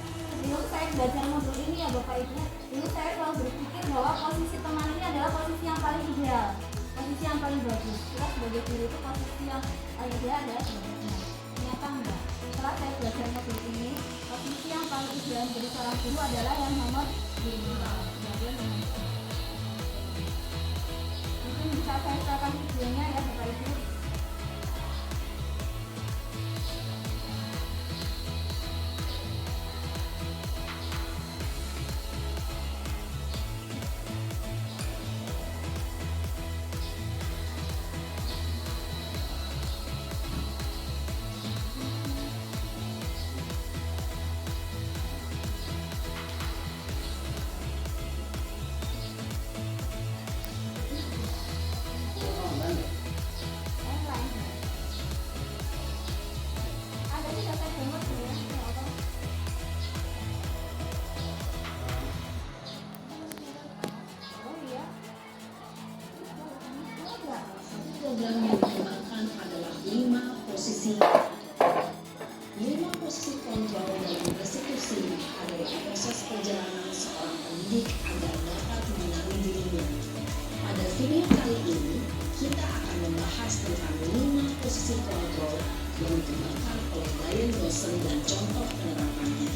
Dulu saya belajar modul ini ya Bapak Ibu, dulu saya selalu berpikir bahwa posisi teman ini adalah posisi yang paling ideal, posisi yang paling bagus. Kita sebagai guru itu posisi yang paling ideal adalah sebagai teman. Ternyata enggak. Setelah saya belajar modul ini, posisi yang paling ideal menjadi seorang guru adalah yang nomor 5. Mungkin bisa saya serahkan videonya ya Bapak Ibu. Program yang dikembangkan adalah 5 posisi kontrol dalam restitusi adalah proses perjalanan seorang pendidik agar dapat mengenali dirinya. Pada video kali ini, kita akan membahas tentang 5 posisi kontrol yang dikembangkan oleh Brian Dawson dan contoh penerapannya.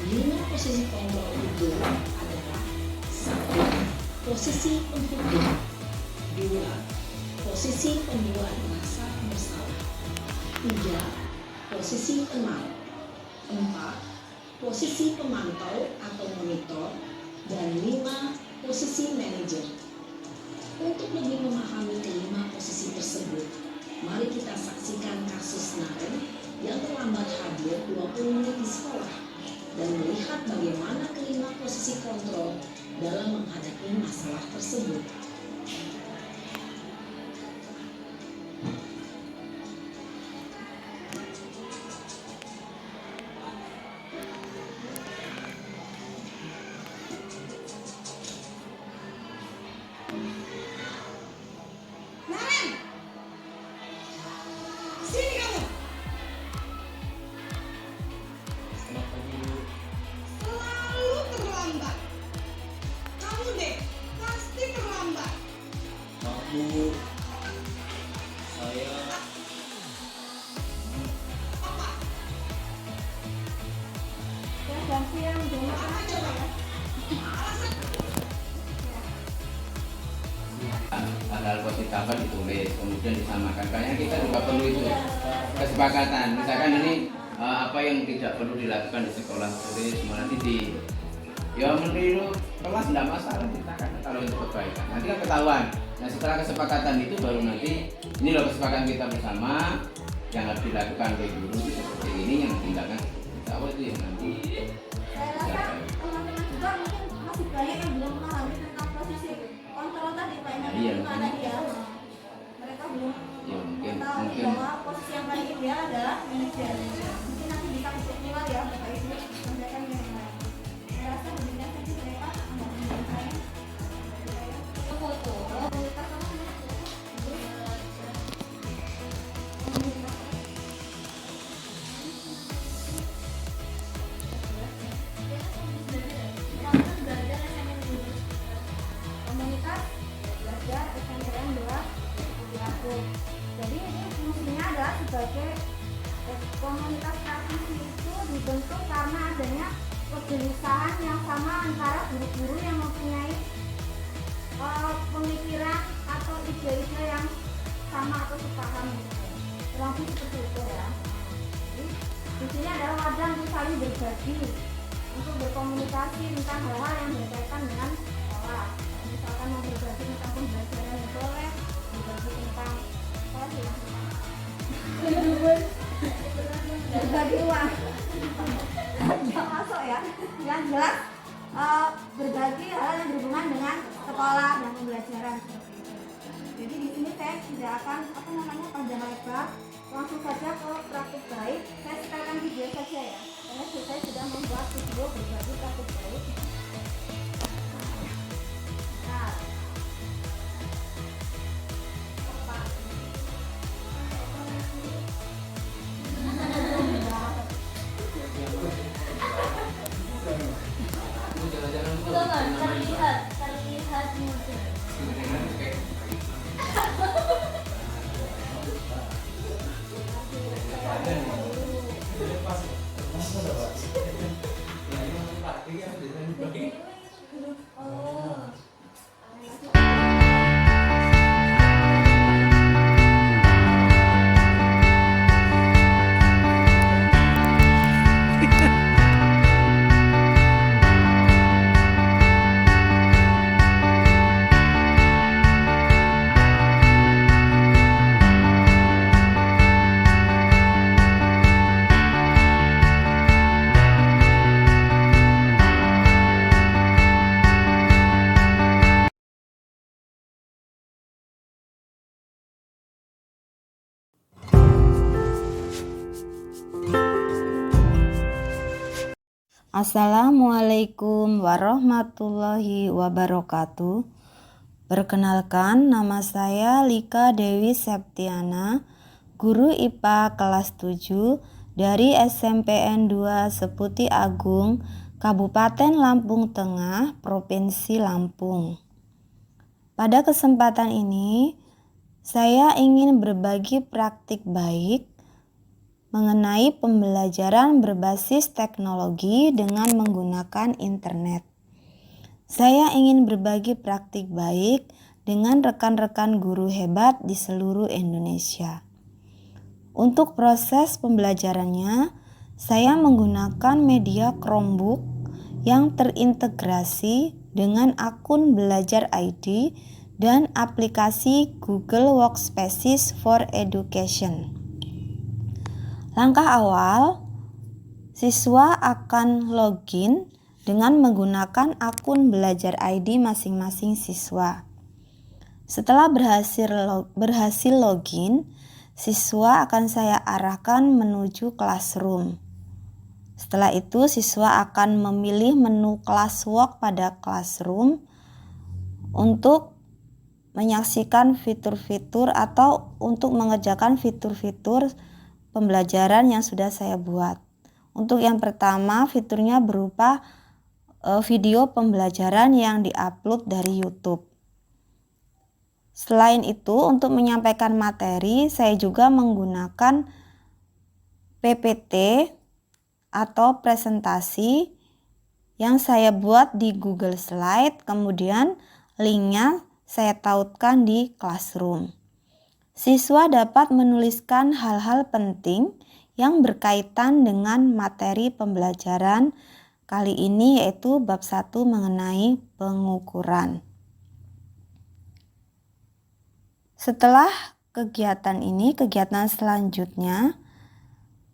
5 posisi kontrol itu adalah 1. Posisi penghukum, 2. Posisi pembuat rasa bersalah, 3. Posisi teman, 4. Posisi pemantau atau monitor, dan 5. Posisi manajer. Untuk lebih memahami kelima posisi tersebut, mari kita saksikan kasus Naren yang terlambat hadir 20 menit di sekolah dan melihat bagaimana kelima posisi kontrol dalam menghadapi masalah tersebut. Selalu terlambat. Kamu deh, pasti terlambat. hal positif apa ditulis, kemudian disamakan. Kayaknya kita juga perlu itu kesepakatan. Misalkan ini apa yang tidak perlu dilakukan di sekolah tulis, nanti di ya meniru kelas tidak masalah, kita kan kalau untuk kebaikan. Nanti kan ketahuan. Nah setelah kesepakatan itu baru nanti ini loh kesepakatan kita bersama yang harus dilakukan oleh guru itu seperti ini, yang tindakan tahu itu yang nanti. Saya rasa teman-teman juga mungkin masih banyak yang belum memahami tentang posisi kontrol tadi Pak Ina. Iya, Gimana dia? Mereka belum Ya mungkin bahwa posisi yang paling ideal adalah manajer. Mungkin nanti bisa keluar ya Bapak Ibu mengerjakan yang lain. Saya rasa demikian saja mereka tidak mengerjakan saya. Foto. Komunitas belajar SMPN 2 diatur. Jadi ini fungsinya adalah sebagai komunitas praktisi itu dibentuk karena adanya kegelisahan yang sama antara guru-guru yang mempunyai pemikiran atau ide-ide yang sama atau sepaham gitu. Kurang lebih seperti itu ya. Jadi di sini adalah wadah untuk saling berbagi, untuk berkomunikasi tentang hal-hal yang berkaitan dengan sekolah. Misalkan mau berbagi tentang pembelajaran yang boleh, berbagi tentang apa sih ya? Berbagi uang. Nggak masuk ya. Yang jelas berbagi hal yang berhubungan dengan sekolah dan pembelajaran seperti itu. Jadi di sini saya tidak akan panjang lebar, langsung saja ke praktik baik. Saya setelkan video saja ya, karena saya sudah membuat video berbagi praktik baik. Nah, terlihat mudah. Assalamualaikum warahmatullahi wabarakatuh. Perkenalkan, nama saya Lika Dewi Septiana, guru IPA kelas 7 dari SMPN 2 Seputi Agung, Kabupaten Lampung Tengah, Provinsi Lampung. Pada kesempatan ini, saya ingin berbagi praktik baik mengenai pembelajaran berbasis teknologi dengan menggunakan internet. Saya ingin berbagi praktik baik dengan rekan-rekan guru hebat di seluruh Indonesia. Untuk proses pembelajarannya, saya menggunakan media Chromebook yang terintegrasi dengan akun Belajar ID dan aplikasi Google Workspace for Education. Langkah awal, siswa akan login dengan menggunakan akun Belajar ID masing-masing siswa. Setelah berhasil login, siswa akan saya arahkan menuju classroom. Setelah itu, siswa akan memilih menu classwork pada classroom untuk menyaksikan fitur-fitur atau untuk mengerjakan fitur-fitur pembelajaran yang sudah saya buat. Untuk yang pertama, fiturnya berupa video pembelajaran yang diupload dari YouTube. Selain itu, untuk menyampaikan materi, saya juga menggunakan PPT atau presentasi yang saya buat di Google Slide, kemudian linknya saya tautkan di Classroom. Siswa dapat menuliskan hal-hal penting yang berkaitan dengan materi pembelajaran kali ini, yaitu bab 1 mengenai pengukuran. Setelah kegiatan ini, kegiatan selanjutnya,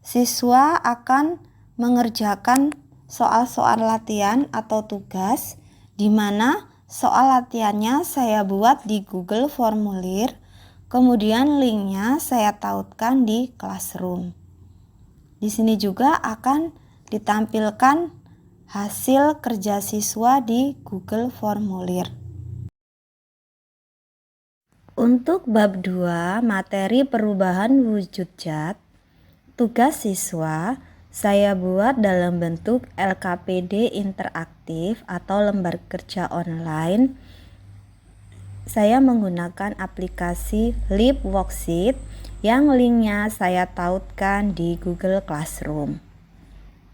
siswa akan mengerjakan soal-soal latihan atau tugas, di mana soal latihannya saya buat di Google Formulir, kemudian linknya saya tautkan di Classroom. Di sini juga akan ditampilkan hasil kerja siswa di Google Formulir. Untuk bab 2, materi perubahan wujud zat, tugas siswa saya buat dalam bentuk LKPD interaktif atau lembar kerja online. Saya menggunakan aplikasi Leap Worksheet yang linknya saya tautkan di Google Classroom.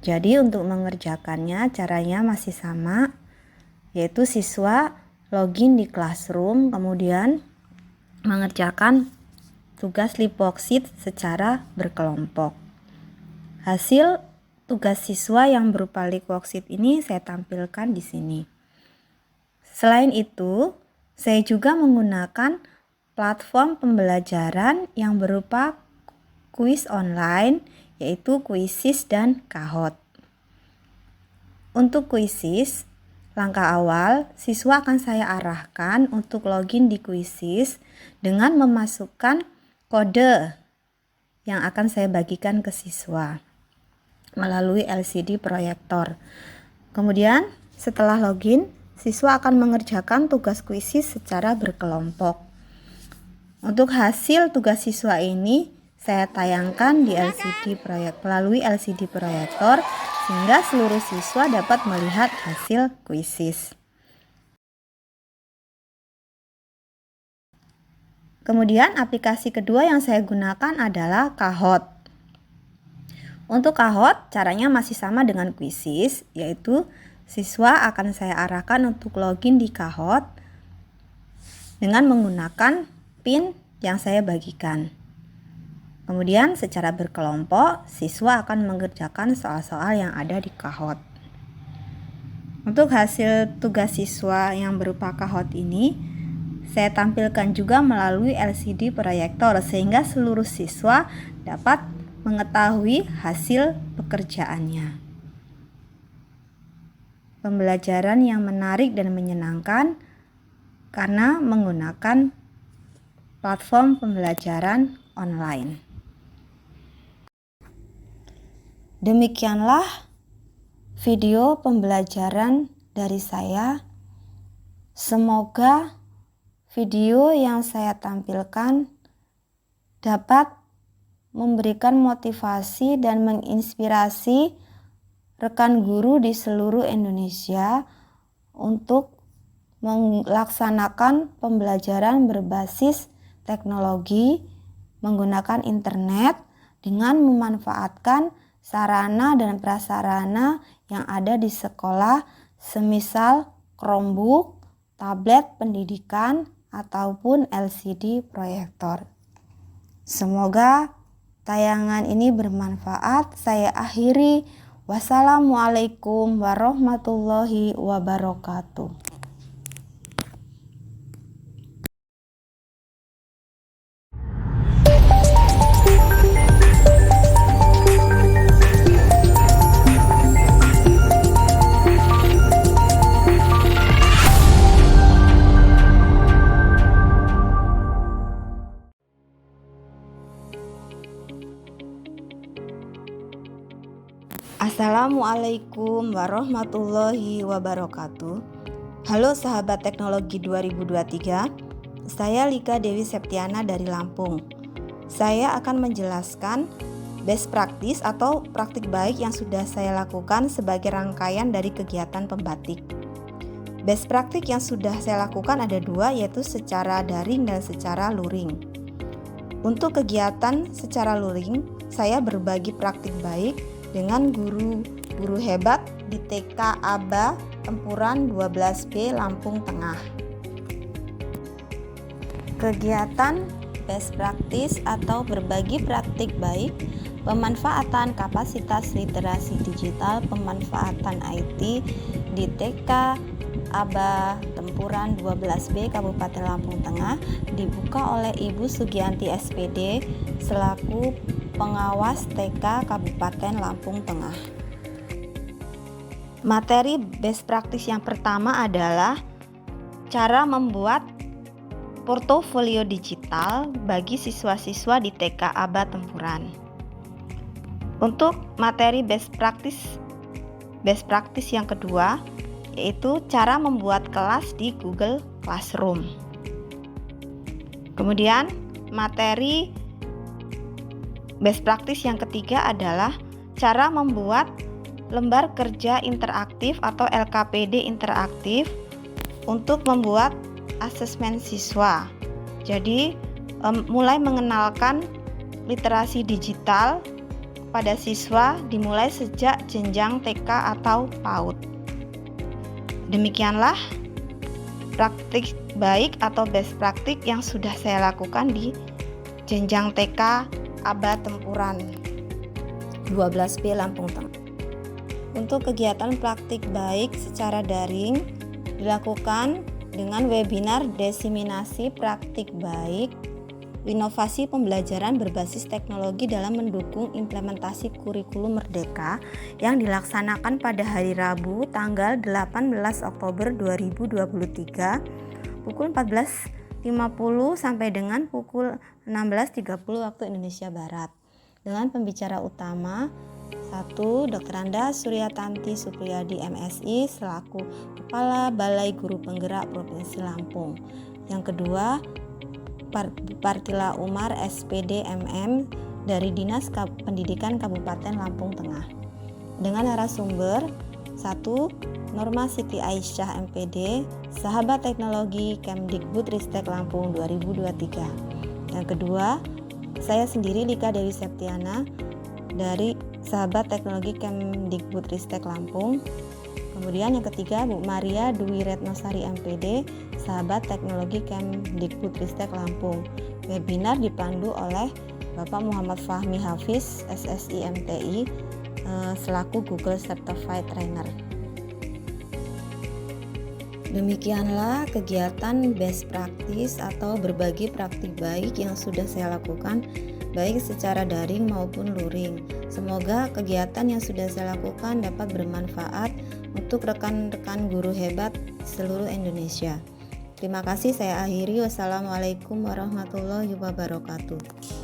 Jadi untuk mengerjakannya caranya masih sama, yaitu siswa login di Classroom, kemudian mengerjakan tugas Leap Worksheet secara berkelompok. Hasil tugas siswa yang berupa Leap Worksheet ini saya tampilkan di sini. Selain itu, saya juga menggunakan platform pembelajaran yang berupa kuis online, yaitu Quizizz dan Kahoot. Untuk Quizizz, langkah awal, siswa akan saya arahkan untuk login di Quizizz dengan memasukkan kode yang akan saya bagikan ke siswa melalui LCD proyektor. Kemudian, setelah login, siswa akan mengerjakan tugas Quizizz secara berkelompok. Untuk hasil tugas siswa ini saya tayangkan di melalui LCD proyektor sehingga seluruh siswa dapat melihat hasil Quizizz. Kemudian aplikasi kedua yang saya gunakan adalah Kahoot. Untuk Kahoot caranya masih sama dengan Quizizz, yaitu siswa akan saya arahkan untuk login di Kahoot dengan menggunakan PIN yang saya bagikan. Kemudian secara berkelompok, siswa akan mengerjakan soal-soal yang ada di Kahoot. Untuk hasil tugas siswa yang berupa Kahoot ini, saya tampilkan juga melalui LCD proyektor sehingga seluruh siswa dapat mengetahui hasil pekerjaannya. Pembelajaran yang menarik dan menyenangkan karena menggunakan platform pembelajaran online. Demikianlah video pembelajaran dari saya. Semoga video yang saya tampilkan dapat memberikan motivasi dan menginspirasi rekan guru di seluruh Indonesia untuk melaksanakan pembelajaran berbasis teknologi menggunakan internet dengan memanfaatkan sarana dan prasarana yang ada di sekolah, semisal Chromebook, tablet pendidikan, ataupun LCD proyektor. Semoga tayangan ini bermanfaat. Saya akhiri. Wassalamualaikum warahmatullahi wabarakatuh. Assalamualaikum warahmatullahi wabarakatuh. Halo sahabat teknologi 2023, saya Lika Dewi Septiana dari Lampung. Saya akan menjelaskan best practice atau praktik baik yang sudah saya lakukan sebagai rangkaian dari kegiatan pembatik. Best praktik yang sudah saya lakukan ada dua, yaitu secara daring dan secara luring. Untuk kegiatan secara luring, saya berbagi praktik baik dengan guru hebat di TK Aba Tempuran 12B Lampung Tengah. Kegiatan best practice atau berbagi praktik baik, pemanfaatan kapasitas literasi digital, pemanfaatan IT di TK Aba Tempuran 12B Kabupaten Lampung Tengah dibuka oleh Ibu Sugianti SPD selaku pengawas TK Kabupaten Lampung Tengah. Materi best practice yang pertama adalah cara membuat portofolio digital bagi siswa-siswa di TK Aba Tempuran. Untuk materi best practice yang kedua yaitu cara membuat kelas di Google Classroom. Kemudian materi best practice yang ketiga adalah cara membuat lembar kerja interaktif atau LKPD interaktif untuk membuat asesmen siswa. Jadi mulai mengenalkan literasi digital pada siswa dimulai sejak jenjang TK atau PAUD. Demikianlah praktik baik atau best praktik yang sudah saya lakukan di jenjang TK Aba Tempuran 12B Lampung Tengah. Untuk kegiatan praktik baik secara daring dilakukan dengan webinar diseminasi praktik baik, inovasi pembelajaran berbasis teknologi dalam mendukung implementasi kurikulum Merdeka yang dilaksanakan pada hari Rabu tanggal 18 Oktober 2023 pukul 14.50 sampai dengan pukul 16.30 waktu Indonesia Barat. Dengan pembicara utama 1. Dr. Anda Suryatanti Supriyadi MSI selaku Kepala Balai Guru Penggerak Provinsi Lampung. Yang kedua, Partila Umar SPD MM dari Dinas Pendidikan Kabupaten Lampung Tengah. Dengan narasumber 1. Norma Siti Aisyah MPD, Sahabat Teknologi Kemdikbudristek Lampung 2023. Yang kedua, saya sendiri Lika Dewi Septiana dari Sahabat Teknologi Kemdikbudristek Lampung. Kemudian yang ketiga Bu Maria Dwi Retnosari MPD, Sahabat Teknologi Kemdikbudristek Lampung. Webinar dipandu oleh Bapak Muhammad Fahmi Hafiz SSI MTI selaku Google Certified Trainer. Demikianlah kegiatan best practice atau berbagi praktik baik yang sudah saya lakukan baik secara daring maupun luring. Semoga kegiatan yang sudah saya lakukan dapat bermanfaat untuk rekan-rekan guru hebat seluruh Indonesia. Terima kasih, saya akhiri. Wassalamualaikum warahmatullahi wabarakatuh.